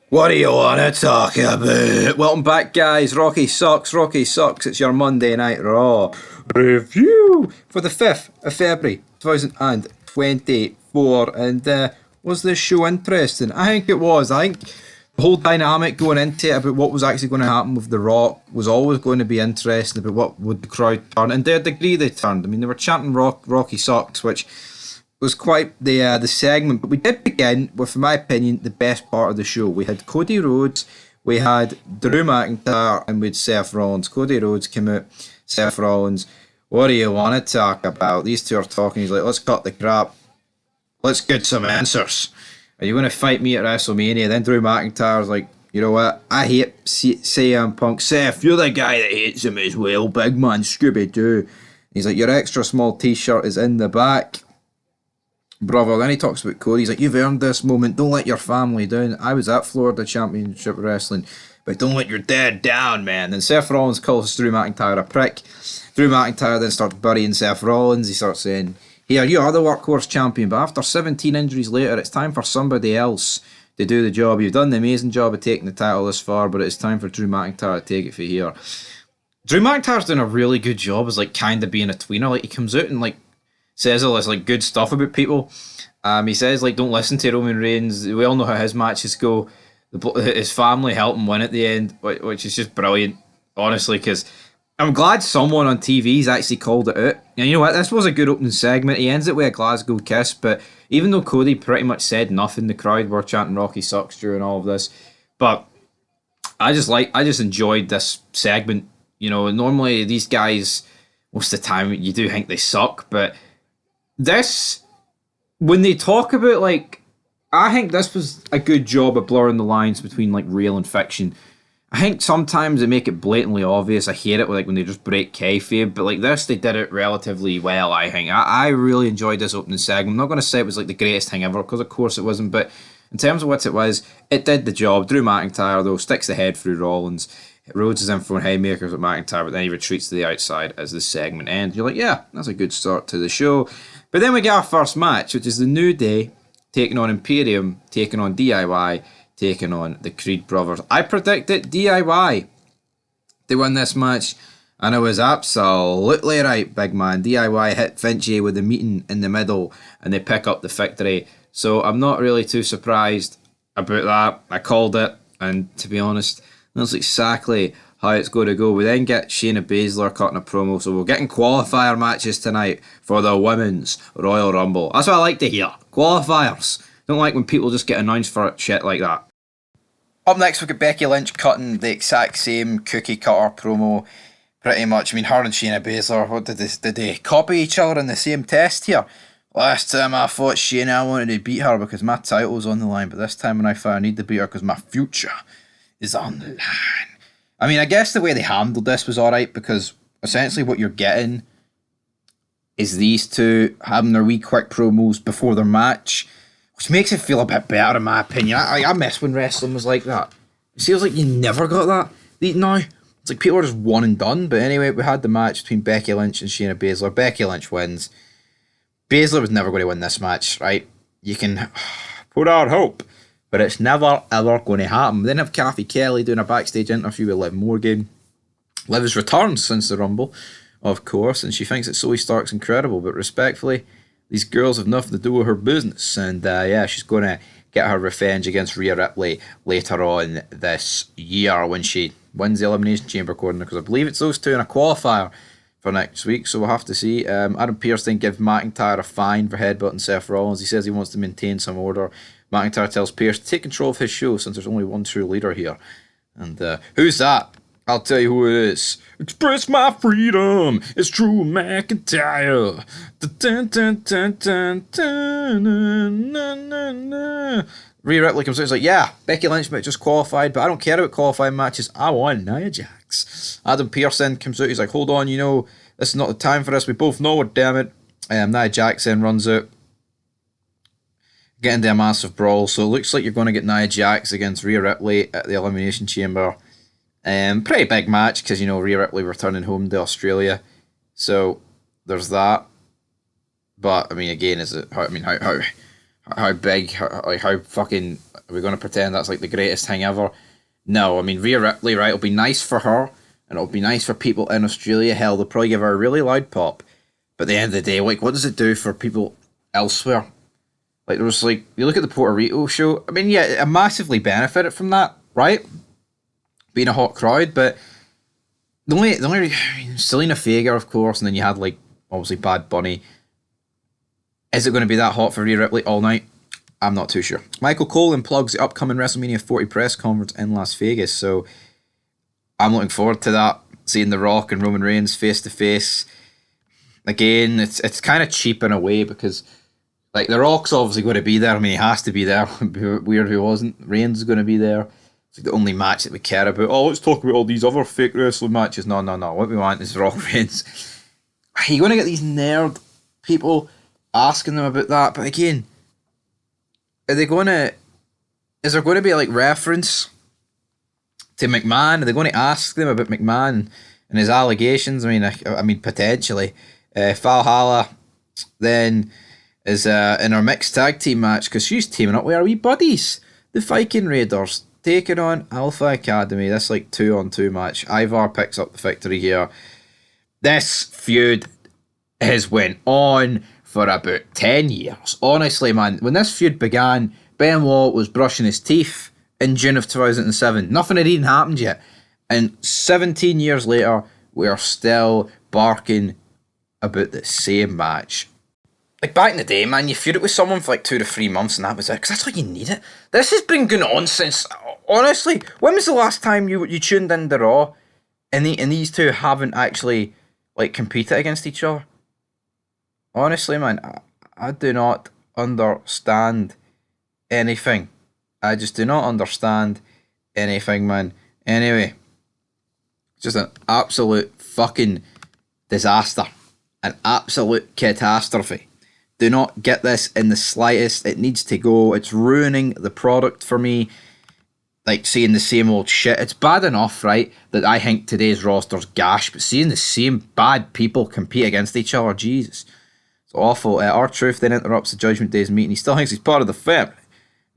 What do you want to talk about? Welcome back, guys. Rocky Sucks, Rocky Sucks. It's your Monday Night Raw review for the 5th of February 2024. And was this show interesting? I think it was. I think the whole dynamic going into it about what was actually going to happen with The Rock was always going to be interesting about what would the crowd turn. And to a degree they turned. I mean, they were chanting Rocky Sucks, which was quite the segment, but we did begin with, in my opinion, the best part of the show. We had Cody Rhodes, we had Drew McIntyre, and we had Seth Rollins. Cody Rhodes came out, Seth Rollins. What do you want to talk about? These two are talking. He's like, let's cut the crap. Let's get some answers. Are you going to fight me at WrestleMania? Then Drew McIntyre's like, you know what? I hate CM Punk. Seth, you're the guy that hates him as well. Big man, Scooby-Doo. He's like, your extra small t-shirt is in the back, brother. Then he talks about Cody. He's like, you've earned this moment. Don't let your family down. I was at Florida Championship Wrestling, but don't let your dad down, man. Then Seth Rollins calls Drew McIntyre a prick. Drew McIntyre then starts burying Seth Rollins. He starts saying, here, you are the workhorse champion, but after 17 injuries later, it's time for somebody else to do the job. You've done the amazing job of taking the title this far, but it's time for Drew McIntyre to take it for here. Drew McIntyre's doing a really good job as like kind of being a tweener. Like he comes out and like says all this like good stuff about people. He says like don't listen to Roman Reigns. We all know how his matches go. His family helped him win at the end, which is just brilliant, honestly. Because I'm glad someone on TV's actually called it out. And you know what? This was a good opening segment. He ends it with a Glasgow kiss. But even though Cody pretty much said nothing, the crowd were chanting Rocky Sucks during all of this. But I just enjoyed this segment. You know, normally these guys, most of the time, you do think they suck, but this, when they talk about, like, I think this was a good job of blurring the lines between, like, real and fiction. I think sometimes they make it blatantly obvious. I hate it, like, when they just break kayfabe, but, like, this, they did it relatively well, I think. I really enjoyed this opening segment. I'm not going to say it was, like, the greatest thing ever, because, of course, it wasn't, but in terms of what it was, it did the job. Drew McIntyre, though, sticks the head through Rollins. Rhodes is in throwing haymakers at McIntyre, but then he retreats to the outside as the segment ends. You're like, yeah, that's a good start to the show. But then we get our first match, which is the New Day taking on Imperium, taking on DIY, taking on the Creed brothers. I predicted DIY to win this match, and I was absolutely right, big man. DIY hit Vinci with the meeting in the middle, and they pick up the victory. So I'm not really too surprised about that. I called it, and to be honest, that's exactly how it's going to go. We then get Shayna Baszler cutting a promo, so we're getting qualifier matches tonight for the Women's Royal Rumble. That's what I like to hear. Qualifiers. Don't like when people just get announced for shit like that. Up next, we've got Becky Lynch cutting the exact same cookie cutter promo, pretty much. I mean, her and Shayna Baszler, what did they copy each other in the same test here? Last time I fought Shayna, I wanted to beat her because my title's on the line, but this time when I fight, I need to beat her because my future is on the line. I mean, I guess the way they handled this was alright, because essentially what you're getting is these two having their wee quick promos before their match, which makes it feel a bit better in my opinion. I miss when wrestling was like that. It feels like you never got that now. It's like people are just one and done. But anyway, we had the match between Becky Lynch and Shayna Baszler. Becky Lynch wins. Baszler was never going to win this match, right? You can put out hope, but it's never ever going to happen. Then have Kathy Kelly doing a backstage interview with Liv Morgan. Liv has returned since the Rumble, of course, and she thinks that Zoe Stark's incredible, but respectfully, these girls have nothing to do with her business. And yeah, she's going to get her revenge against Rhea Ripley later on this year when she wins the Elimination Chamber corner, because I believe it's those two in a qualifier for next week, so we'll have to see. Adam Pearce then gives McIntyre a fine for headbutting Seth Rollins. He says he wants to maintain some order. McIntyre tells Pearce to take control of his show since there's only one true leader here. And who's that? I'll tell you who it is. Express my freedom. It's Drew McIntyre. Rhea Ripley comes out and is like, yeah, Becky Lynch might just qualified, but I don't care about qualifying matches. I want Nia Jax. Adam Pearce then comes out. He's like, hold on, you know, this is not the time for this. We both know it, damn it. Nia Jax then runs out, get into a massive brawl. So it looks like you're going to get Nia Jax against Rhea Ripley at the Elimination Chamber. Pretty big match because, you know, Rhea Ripley returning home to Australia. So there's that. But I mean, again, is it? How big? How fucking Are we going to pretend that's like the greatest thing ever? No, I mean, Rhea Ripley, right, it'll be nice for her, and it'll be nice for people in Australia. Hell, they'll probably give her a really loud pop. But at the end of the day, like, what does it do for people elsewhere? Like, there was, like, you look at the Puerto Rico show, I mean, yeah, I massively benefited from that, right? Being a hot crowd, but the only Selena Vega, of course, and then you had, like, obviously Bad Bunny. Is it going to be that hot for Rhea Ripley all night? I'm not too sure. Michael Cole plugs the upcoming WrestleMania 40 press conference in Las Vegas, so I'm looking forward to that. Seeing The Rock and Roman Reigns face to face. Again, it's kind of cheap in a way because, like, The Rock's obviously going to be there. I mean, he has to be there. Weird if he wasn't. Reigns is going to be there. It's like the only match that we care about. Oh, let's talk about all these other fake wrestling matches. No. What we want is Rock Reigns. Are you going to get these nerd people asking them about that? But again, are they going to... Is there going to be, like, reference to McMahon? Are they going to ask them about McMahon and his allegations? I mean, potentially. Valhalla then is in our mixed tag team match because she's teaming up with our wee buddies, the Viking Raiders, taking on Alpha Academy. This like 2-on-2 match. Ivar picks up the victory here. This feud has went on for about 10 years. Honestly, man, when this feud began, Benoit was brushing his teeth in June of 2007. Nothing had even happened yet. And 17 years later, we are still barking about the same match. Like, back in the day, man, you feuded with someone for like 2 to 3 months and that was it, because that's all you needed. This has been going on since, honestly, when was the last time you tuned in to Raw and these two haven't actually, like, competed against each other? Honestly, man, I do not understand anything. I just do not understand anything, man. Anyway, just an absolute fucking disaster. An absolute catastrophe. Do not get this in the slightest. It needs to go. It's ruining the product for me. Like, seeing the same old shit. It's bad enough, right, that I think today's roster's gash, but seeing the same bad people compete against each other, Jesus. It's awful. R-Truth then interrupts the Judgment Day's meeting. He still thinks he's part of the family.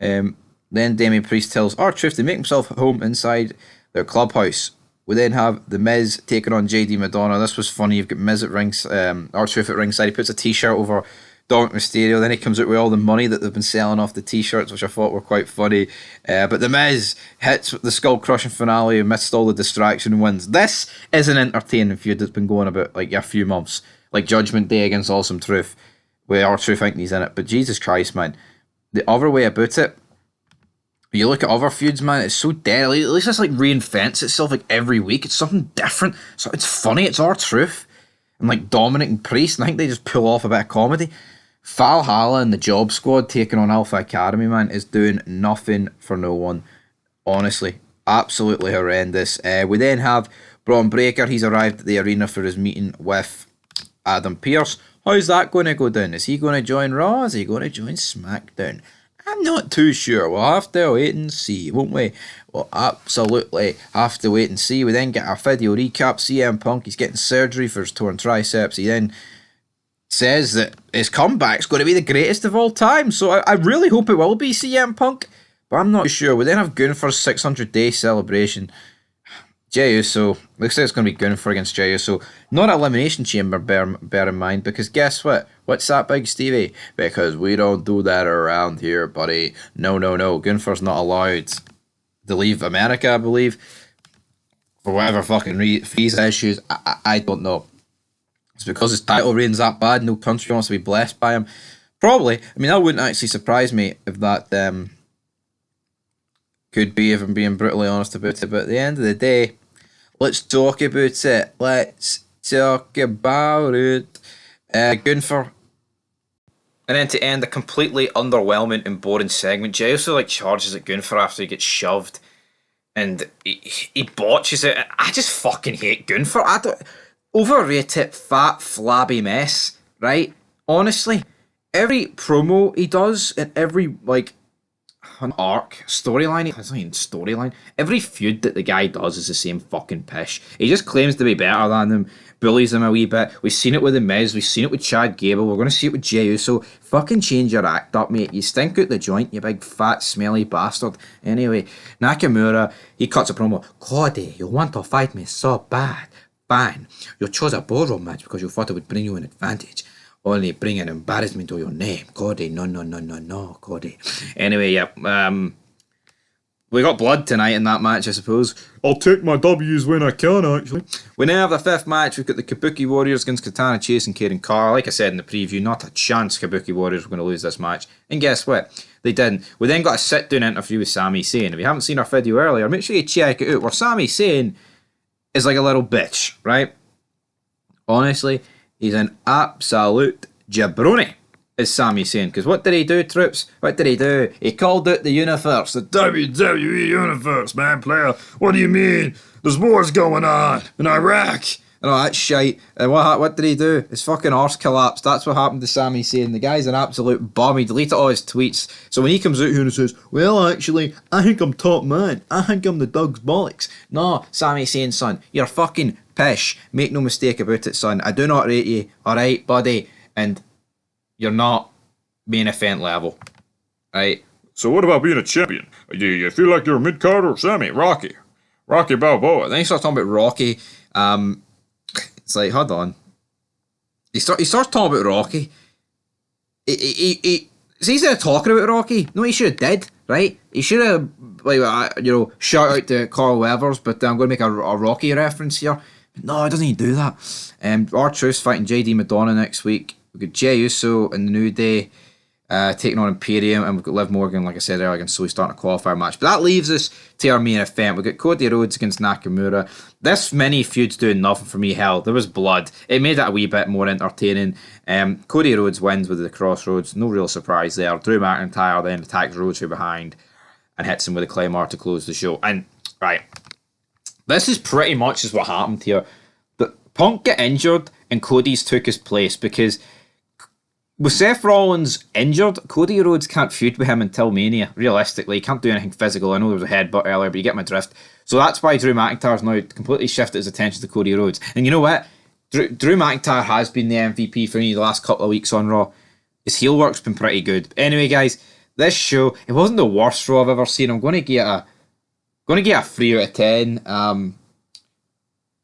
Then Damian Priest tells R-Truth to make himself at home inside their clubhouse. We then have The Miz taking on JD Madonna. This was funny. You've got Miz at rings, R-Truth at ringside. He puts a t-shirt over Dominic Mysterio. Then he comes out with all the money that they've been selling off the t-shirts, which I thought were quite funny. But The Miz hits the skull-crushing finale amidst all the distraction and wins. This is an entertaining feud that's been going about like a few months. Like Judgment Day against Awesome Truth, where R-Truth thinking he's in it. But Jesus Christ, man. The other way about it, you look at other feuds, man, it's so dead. At least it's like reinvents itself like every week. It's something different. So it's funny. It's R-Truth and like Dominic and Priest. And I think they just pull off a bit of comedy. Valhalla and the Job Squad taking on Alpha Academy, man, is doing nothing for no one. Honestly, absolutely horrendous. We then have Braun Breaker. He's arrived at the arena for his meeting with Adam Pearce. How's that going to go down? Is he going to join Raw? Is he going to join SmackDown? I'm not too sure. We'll have to wait and see, won't we? We'll absolutely have to wait and see. We then get our video recap. CM Punk, he's getting surgery for his torn triceps. He then says that his comeback's going to be the greatest of all time. So I really hope it will be CM Punk, but I'm not sure. We then have Gunther's 600-day celebration. Jey Uso, looks like it's going to be Gunther against Jey Uso. Not an Elimination Chamber, bear in mind, because guess what? What's that, Big Stevie? Because we don't do that around here, buddy. No. Gunther's not allowed to leave America, I believe. For whatever fucking visa issues, I don't know. It's because his title reign's that bad, no country wants to be blessed by him. Probably. I mean, that wouldn't actually surprise me if that could be, if I'm being brutally honest about it. But at the end of the day, let's talk about it. Let's talk about it. Gunther. And then to end a completely underwhelming and boring segment, Jey also like charges at Gunther after he gets shoved. And he botches it. I just fucking hate Gunther. I don't... Overrated, fat, flabby mess, right? Honestly, every promo he does and every, like... an arc, storyline. It's not even storyline. Every feud that the guy does is the same fucking pish. He just claims to be better than them, bullies them a wee bit. We've seen it with The Miz, we've seen it with Chad Gable, we're going to see it with Jey Uso. Fucking change your act up, mate. You stink out the joint, you big fat smelly bastard. Anyway, Nakamura, he cuts a promo. Cody, you want to fight me so bad. Fine. You chose a ballroom match because you thought it would bring you an advantage. Only bring an embarrassment to your name. Cody, no, Cody. Anyway, yeah, we got blood tonight in that match, I suppose. I'll take my W's when I can, actually. We now have the fifth match. We've got the Kabuki Warriors against Katana Chase and Karen Carr. Like I said in the preview, not a chance Kabuki Warriors were going to lose this match. And guess what? They didn't. We then got a sit-down interview with Sami Zayn. If you haven't seen our video earlier, make sure you check it out, where Sami Zayn is like a little bitch, right? Honestly, he's an absolute jabroni, is Sami Zayn. Because what did he do, troops? What did he do? He called out the universe, the WWE universe, man, player. What do you mean? There's wars going on in Iraq and all that shite. And what did he do? His fucking arse collapsed. That's what happened to Sami Zayn. The guy's an absolute bum. He deleted all his tweets. So when he comes out here and says, well, actually, I think I'm top man. I think I'm the dog's bollocks. No, Sami Zayn, son, you're fucking pish. Make no mistake about it, son. I do not rate you. Alright, buddy. And you're not main event level. Right? So what about being a champion? Do you feel like you're a mid-card or Sammy? Rocky Balboa. Then he starts talking about Rocky. It's like, hold on. He starts talking about Rocky. It's easy to talking about Rocky. No, he should have did, right? He should have, shout out to Carl Weathers, but I'm going to make a Rocky reference here. But no, it doesn't even do that. R-Truth fighting JD Madonna next week. We've got Jey Uso and the New Day taking on Imperium, and we've got Liv Morgan, like I said earlier, against Zoe starting a qualifier match. But that leaves us to our main event. We've got Cody Rhodes against Nakamura. This mini feud's doing nothing for me. Hell, there was blood. It made it a wee bit more entertaining. Cody Rhodes wins with the Crossroads. No real surprise there. Drew McIntyre then attacks Rhodes from behind and hits him with a Claymore to close the show. And, right, this is pretty much is what happened here. The Punk got injured and Cody's took his place because with Seth Rollins injured, Cody Rhodes can't feud with him until Mania. Realistically, he can't do anything physical. I know there was a headbutt earlier, but you get my drift. So that's why Drew McIntyre's now completely shifted his attention to Cody Rhodes. And you know what? Drew McIntyre has been the MVP for me the last couple of weeks on Raw. His heel work's been pretty good. Anyway, guys, this show, it wasn't the worst Raw I've ever seen. I'm going to get a 3 out of 10.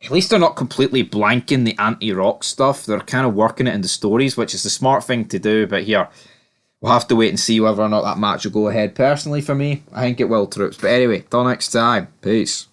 At least they're not completely blanking the anti-Rock stuff. They're kind of working it into stories, which is the smart thing to do. But here, we'll have to wait and see whether or not that match will go ahead. Personally, for me, I think it will, troops. But anyway, till next time. Peace.